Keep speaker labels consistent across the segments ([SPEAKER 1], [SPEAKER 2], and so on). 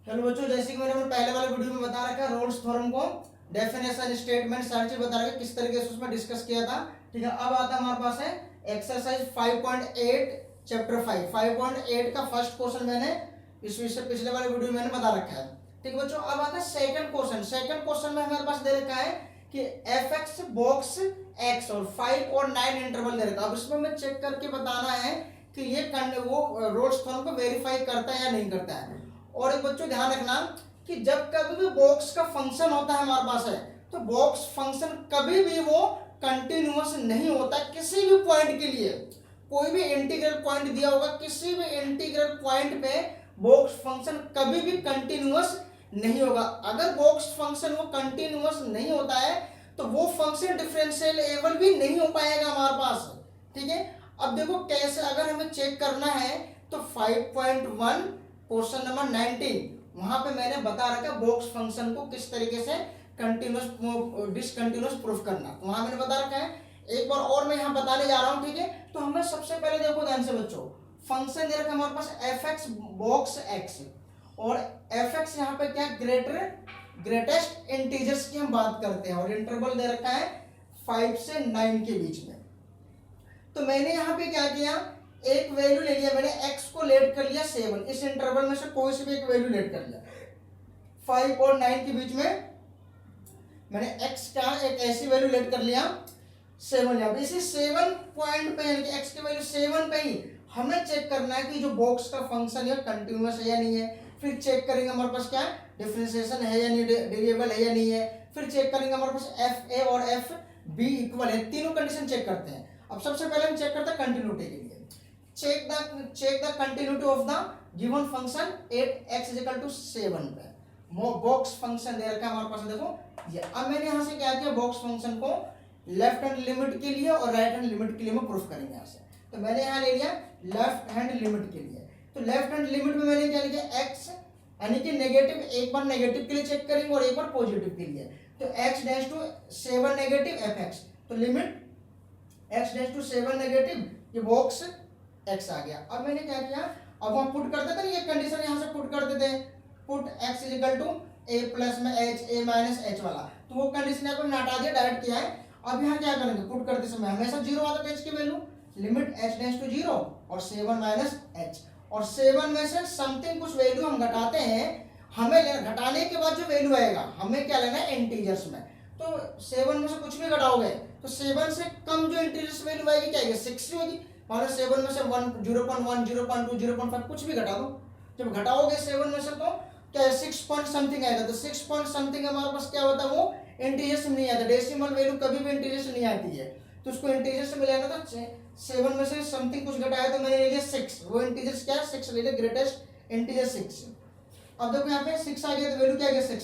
[SPEAKER 1] चलो बच्चों, जैसे कि मैंने अपने पहले वाले वीडियो में बता रखा है रोल्स थ्योरम को, डेफिनेशन, स्टेटमेंट, सारी चीज बता रखा किस तरीके से उसमें डिस्कस किया था। ठीक है, अब आता है हमारे पास है एक्सरसाइज 5.8 चैप्टर 5 का फर्स्ट क्वेश्चन मैंने इससे पिछले वाले वीडियो में मैंने बता रखा है। ठीक है बच्चों, अब आता है सेकंड क्वेश्चन। सेकंड क्वेश्चन में हमारे पास दे रखा है कि एफ एक्स बॉक्स एक्स और 5 और 9 इंटरवल दे रखा है। अब इसमें हमें चेक करके बताना है कि ये वो रोल्स थ्योरम को वेरीफाई करता है या नहीं करता है। और एक बच्चों ध्यान रखना कि जब कभी भी बॉक्स का फंक्शन होता है हमारे पास है, तो बॉक्स फंक्शन कभी भी वो कंटिन्यूअस नहीं होता किसी भी पॉइंट के लिए। कोई भी इंटीग्रल पॉइंट दिया होगा, किसी भी इंटीग्रल पॉइंट पे बॉक्स फंक्शन कभी भी कंटिन्यूअस नहीं होगा। अगर बॉक्स फंक्शन वो कंटिन्यूअस नहीं होता है तो वो फंक्शन डिफरेंशिएबल भी नहीं हो पाएगा हमारे पास। ठीक है, अब देखो कैसे अगर हमें चेक करना है तो 5.1 क्वेश्चन नंबर 19 वहां पे मैंने बता रखा बॉक्स फंक्शन को किस तरीके से कंटिन्यूअस डिसकंटिन्यूअस प्रूफ करना। तो वहां मैंने बता रखा है, एक बार और मैं यहाँ बताने जा रहा हूँ। ठीक है, तो हमें सबसे पहले देखो ध्यान से बच्चों, फंक्शन दे रखा हमारे पास एफ एक्स बॉक्स एक्स, और एफ एक्स यहाँ पे क्या ग्रेटेस्ट इंटीजर्स की हम बात करते हैं, और इंटरवल दे रखा है 5 से 9 के बीच में। तो मैंने यहाँ पे क्या किया, एक वैल्यू ले लिया मैंने, x को लेट कर लिया 7, इस इंटरवल में से कोई से भी एक वैल्यू लेट कर लिया 5 और 9 के बीच में। मैंने x का एक ऐसी वैल्यू लेट कर लिया 7 यहाँ पे। इसी 7 पॉइंट पे यानी कि x की वैल्यू 7 पे ही हमें चेक करना है कि जो बॉक्स का फंक्शन है कंटिन्यूअस है या नहीं है। फिर चेक करेंगे हमारे पास क्या डिफरेंशिएशन है या नहीं, वेरिएबल है या नहीं है। फिर चेक करेंगे हमारे पास एफ ए और एफ बी इक्वल है, तीनों कंडीशन चेक करते हैं। अब सबसे पहले हम चेक करते हैं कंटिन्यूटी के लिए। check the continuity of the given function at x is equal to 7 पे बॉक्स फंक्शन दे रखा है हमारे पास, देखो ये। अब मैंने यहां से क्या किया, बॉक्स फंक्शन को लेफ्ट हैंड लिमिट के लिए और राइट हैंड लिमिट के लिए मैं प्रूफ करेंगे यहां से। तो मैंने यहां ले लिया लेफ्ट हैंड लिमिट के लिए। तो लेफ्ट हैंड लिमिट में मैंने क्या लिया, x यानी कि नेगेटिव, एक बार नेगेटिव के लिए चेक करेंगे और एक बार पॉजिटिव के लिए। तो x tends to 7 negative F X, तो limit x tends to 7 negative, ये बॉक्स x आ गया। अब मैंने क्या किया, अब हम पुट करते थे, ये कंडीशन यहां से पुट करते थे, put x is equal to a plus में h a माइनस h वाला, तो वो कंडीशन यहाँ पर हटा दिया, डायरेक्ट किया है। अब यहाँ क्या करेंगे, पुट करते समय हमेशा 0 आता था h की वैल्यू, लिमिट h टेंड्स टू 0 और 7 माइनस h, और 7 में से समथिंग कुछ वैल्यू हम घटाते हैं, हमें घटाने के बाद जो वैल्यू आएगा हमें क्या लेना है इंटीजर्स में। तो 7 में से कुछ भी घटाओगे तो 7 से कम जो इंटीजर्स वैल्यू आएगी क्या आएगी, 6 होगी। मान लो 7 में से 1 0.1 0.2 0.5 कुछ भी घटा दो, जब घटाओगे 7 में से तो क्या 6 पॉइंट समथिंग आएगा। तो 6 पॉइंट समथिंग हमारे पास क्या होता है, वो इंटीजर्स में नहीं आता, डेसिमल वैल्यू कभी भी इंटीजर्स नहीं आती है। तो उसको इंटीजर्स में लेना तो 7 में से समथिंग कुछ घटाया तो मैंने ले लिया 6, वो इंटीजर्स क्या है 6 ले लिया, ग्रेटेस्ट इंटीजर 6। अब देखो यहाँ पे 6 आ गया तो वैल्यू क्या आ गया 6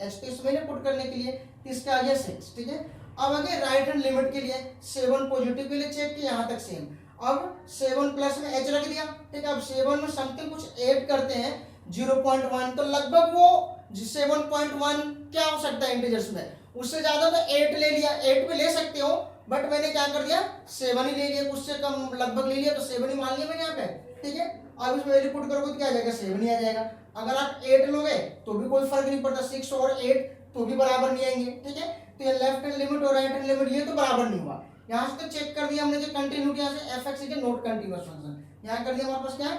[SPEAKER 1] h, तो इसमें पुट करने के लिए इसका आ गया 6। ठीक है, अब आगे राइट हैंड लिमिट के लिए 7 पॉजिटिव के लिए चेक किया, यहाँ तक सेम। अब 7 प्लस में h रख दिया। ठीक है, अब 7 में समथिंग कुछ ऐड करते हैं 0.1, तो लगभग वो 7.1 क्या हो सकता है इंटीजर्स में, उससे ज्यादा तो 8 ले लिया, 8 भी ले सकते हो, बट मैंने क्या कर दिया 7 ही ले लिया, उससे कम लगभग ले लिया तो 7 ही मान लिया मैंने यहाँ पे। ठीक है, अब इसमें वैल्यू पुट करोगे तो क्या आ जाएगा 7 ही आ जाएगा। अगर आप 8 लोगे तो भी कोई फर्क नहीं पड़ता, 6 और 8 तो भी बराबर नहीं आएंगे। ठीक है, तो ये लेफ्ट हैंड लिमिट और राइट हैंड लिमिट ये तो बराबर नहीं हुआ। यहाँ से तो चेक कर दिया हमने कि कंटिन्यूटी, यहाँ से F x is not continuous function, यहाँ कर दिया हमारे पास क्या है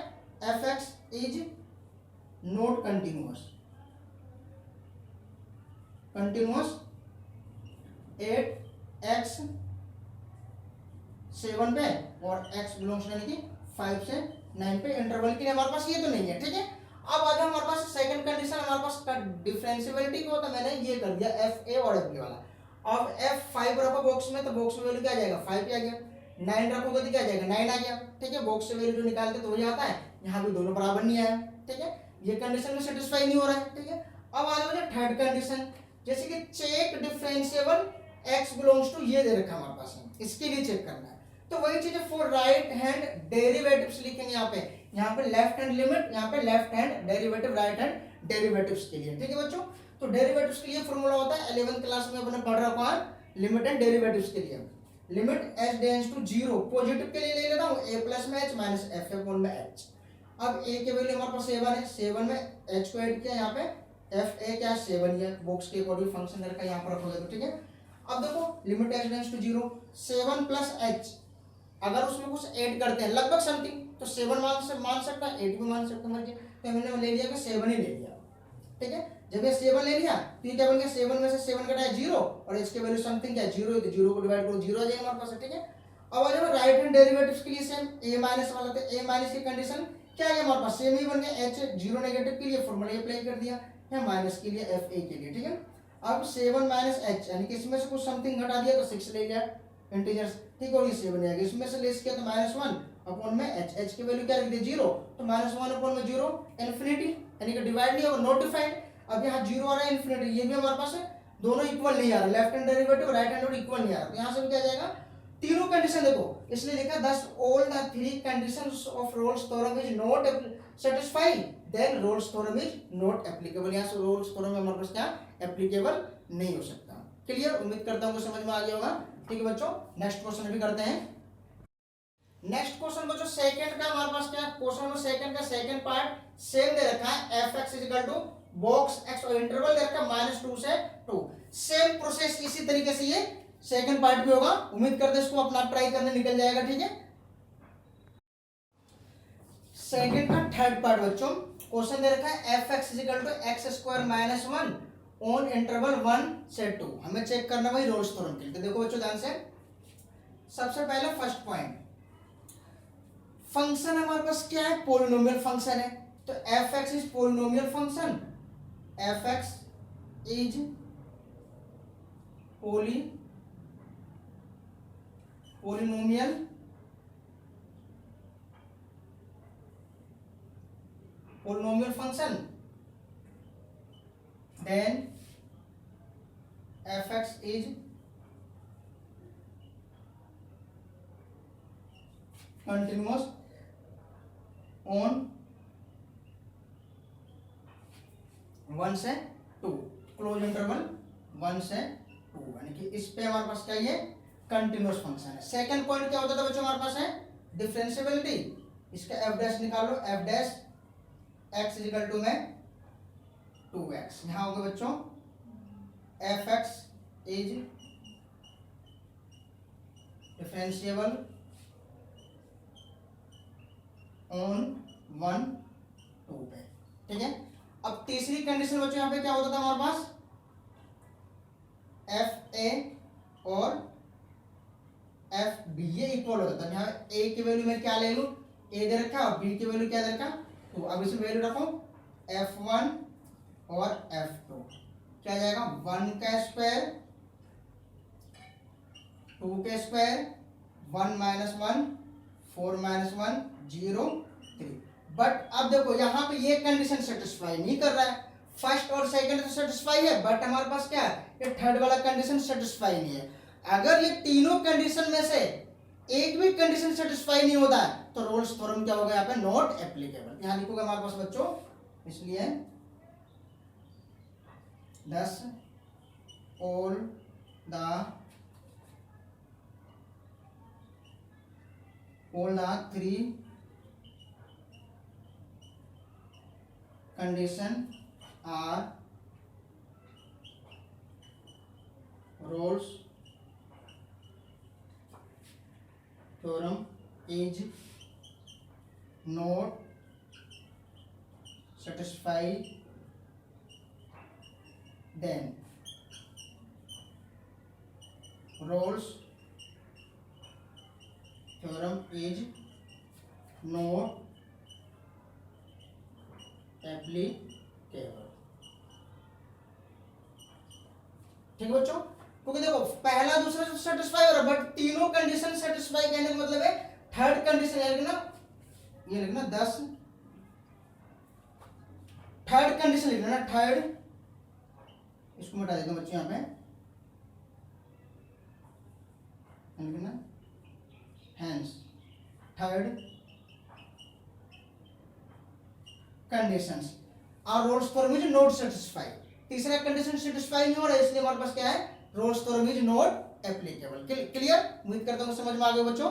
[SPEAKER 1] f x is not continuous at x 7 पे और x बिलोंग्स यानी कि 5 से 9 पे इंटरवल के लिए हमारे पास ये तो नहीं है। ठीक है, अब आ जाए हमारे पास सेकंड कंडीशन, हमारे पास डिफरेंशिएबिलिटी को, तो मैंने ये कर दिया एफ ए और एफ बी वाला। अब f5 रखो बॉक्स में तो बॉक्स में वैल्यू क्या आ जाएगा 5 आ गया, 9 रखोगे तो क्या आ जाएगा 9 आ गया। ठीक है, बॉक्स से वैल्यू जो निकालते तो हो जाता है, यहाँ भी दोनों बराबर नहीं आया। ठीक है, ये कंडीशन में सेटिस्फाई नहीं हो रहा है। ठीक है, अब आ जाओ थर्ड कंडीशन, जैसे कि check differentiable x belongs to, ये दे रखा हमारे पास है, इसके लिए चेक करना है। तो वही चीज है फॉर राइट हैंड डेरिवेटिव्स लिखेंगे यहाँ पे लेफ्ट हैंड लिमिट, यहाँ पे left hand derivative, right hand derivatives के लिए। ठीक है बच्चों, तो डेरिवेटिव्स के लिए फॉर्मूला होता है 11th क्लास में अपने पढ़ रखा है लिमिट एंड डेरिवेटिव्स के लिए। Limit h tends to 0 positive के लिए ले लेता हूँ a प्लस में h माइनस f अपॉन में h, अब ए की वैल्यू हमारे पास 7 है, 7 में एच को ऐड किया, यहाँ पे एफ ए क्या 7 ही है, बॉक्स के अकॉर्डिंग फंक्शन रखा यहाँ पर रखोगे तो ठीक है। अब देखो limit h tends to 0, 7 plus h अगर उसमें कुछ ऐड करते हैं लगभग समथिंग तो 7 मान सकता है, 8 भी मान सकता है, मर्जी। तो हमने ले लिया कि 7 ही ले लिया, ठीक है। जब ये 7 ले लिया तो ये क्या बन गया, 7 में से 7 कटा है 0 और इसके वैल्यू समथिंग क्या है 0 है, तो 0 को डिवाइड करो 0 आ जाएगा हमारे पास, ठीक है। अब आ जाओ राइट हैंड डेरिवेटिव्स के लिए सेम a माइनस वाला, तो a माइनस की कंडीशन क्या है हमारे पास सेम ही बन गया, h 0 नेगेटिव के लिए फॉर्मूला अप्लाई कर दिया है, माइनस के लिए fa के लिए, ठीक है। अब 7 माइनस h यानी कि इसमें से कुछ समथिंग घटा दिया तो 6 ले लिया इंटीजर्स, ठीक है, और ये 7 आ गया, इसमें से लेस किया तो -1 अपॉन में h की वैल्यू क्या रख दी 0, तो -1 अपॉन में 0 इन्फिनिटी यानी कि डिवाइड नहीं होगा, नॉट डिफाइंड। अब यहाँ 0 आ रहा है इन्फिनिटी, ये भी हमारे पास है, दोनों इक्वल नहीं आ रहा, left hand derivative right hand equal नहीं आ रहा, तो यहाँ से भी क्या जाएगा तीनों कंडीशन देखो, इसलिए लिखा thus all the three conditions of Rolle's theorem is not satisfied then Rolle's theorem is not applicable. यहाँ से रोल्स थ्योरम हमारे पास क्या एप्लीकेबल नहीं हो सकता। क्लियर, उम्मीद करता हूँ समझ में आ गया होगा, ठीक है बच्चों। नेक्स्ट क्वेश्चन भी करते हैं। नेक्स्ट क्वेश्चन बच्चों सेकंड का हमारे पास क्या क्वेश्चन नंबर सेकंड का सेकंड पार्ट सेम दे रखा है, f x equal to box x और इंटरवल दे रखा है -2 से 2। सेम प्रोसेस इसी तरीके से ये सेकंड पार्ट भी होगा, उम्मीद करते हैं इसको अपना ट्राई करने निकल जाएगा, ठीक है। सेकंड का थर्ड पार्ट बच्चों क्वेश्चन दे रखा है f x equal to x square minus 1 on interval 1 से 2। हमें चेक करना भाई रोल्स थ्योरम के लिए, तो देखो बच्चों ध्यान से, सबसे पहले फर्स्ट पॉइंट फंक्शन हमारे पास क्या है, पोलिनोमियल फंक्शन है, तो F x is polynomial function, F x is polynomial function, then fx is continuous on 1 से 2, क्लोज इंटरवल 1 से 2, यानी कि इस पे हमारे पास क्या ये कंटिन्यूअस फंक्शन है। सेकंड पॉइंट क्या होता था बच्चों हमारे पास है डिफरेंशिएबिलिटी, इसका एफ डैश निकालो, f dash x equal to में 2x, यहां होगा बच्चों f x is differentiable on 1 2 पे, ठीक है। अब तीसरी कंडीशन बच्चों यहां पे क्या होता था हमारे पास, एफ ए और एफ बी ये इक्वल होता था, यहाँ ए की वैल्यू में क्या ले लूं, ए दे रखा और बी की वैल्यू क्या दे रखा, तो अब इसमें वैल्यू रखो f1 और f2, क्या जाएगा 1 का स्क्वायर 2 के स्क्वायर 1 माइनस 1 4 माइनस 1 0 3। बट अब देखो यहाँ पे ये कंडीशन सेटिस्फाई नहीं कर रहा है, फर्स्ट और सेकंड तो सेटिस्फाई है, बट हमारे पास क्या है ये थर्ड वाला कंडीशन सेटिस्फाई नहीं है। अगर ये तीनों कंडीशन में से एक भी कंडीशन सेटिस्फाई नहीं होता है तो रोल्स थ्योरम क्या होगा यहाँ पे नॉट एप्लीकेबल। यहाँ लिखोगे हमारे पास बच्चों, इसलिए 10 all the 3 condition are Rolle's theorem is not satisfied then Rolle's theorem is not applicable। ठीक है बच्चों, क्योंकि देखो पहला दूसरा सेटिस्फाई हो रहा है बट तीनों कंडीशन सेटिस्फाई कहने का मतलब है थर्ड कंडीशन, ये लिखना 10 थर्ड कंडीशन लिखना ना, थर्ड इसको मिटा देता हूं बच्चों, यहाँ पे लिखना hence third conditions are Rolle's theorem is not satisfy. तीसरा कंडीशन सेटिस्फाई नहीं हो रहा है इसलिए हमारे पास क्या है Rolle's theorem is not applicable. Clear, उम्मीद करता हूँ समझ में आ गया बच्चों।